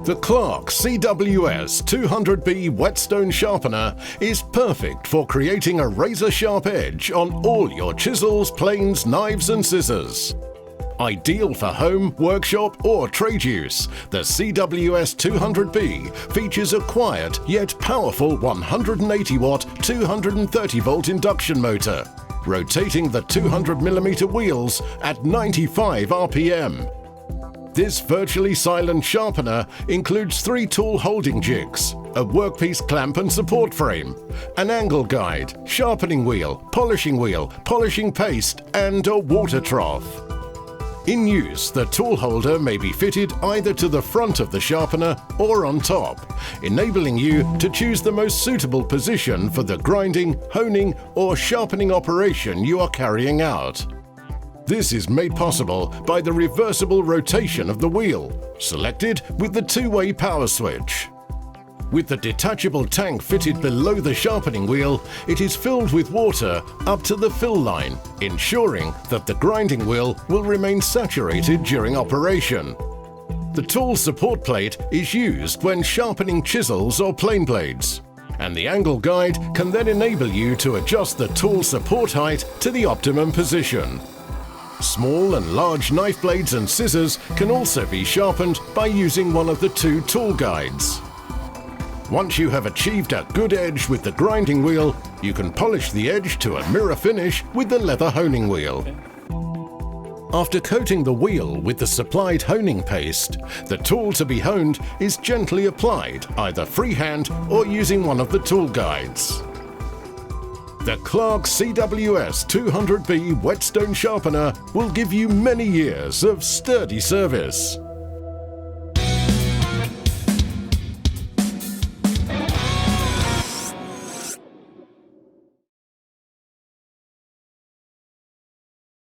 The Clarke CWS200B Whetstone Sharpener is perfect for creating a razor-sharp edge on all your chisels, planes, knives and scissors. Ideal for home, workshop or trade use, the CWS200B features a quiet yet powerful 180-watt 230-volt induction motor, rotating the 200mm wheels at 95 RPM. This virtually silent sharpener includes 3 tool holding jigs, a workpiece clamp and support frame, an angle guide, sharpening wheel, polishing paste, and a water trough. In use, the tool holder may be fitted either to the front of the sharpener or on top, enabling you to choose the most suitable position for the grinding, honing, or sharpening operation you are carrying out. This is made possible by the reversible rotation of the wheel, selected with the 2-way power switch. With the detachable tank fitted below the sharpening wheel, it is filled with water up to the fill line, ensuring that the grinding wheel will remain saturated during operation. The tool support plate is used when sharpening chisels or plane blades, and the angle guide can then enable you to adjust the tool support height to the optimum position. Small and large knife blades and scissors can also be sharpened by using one of the 2 tool guides. Once you have achieved a good edge with the grinding wheel, you can polish the edge to a mirror finish with the leather honing wheel. After coating the wheel with the supplied honing paste, the tool to be honed is gently applied, either freehand or using one of the tool guides. The Clarke CWS200B Whetstone Sharpener will give you many years of sturdy service.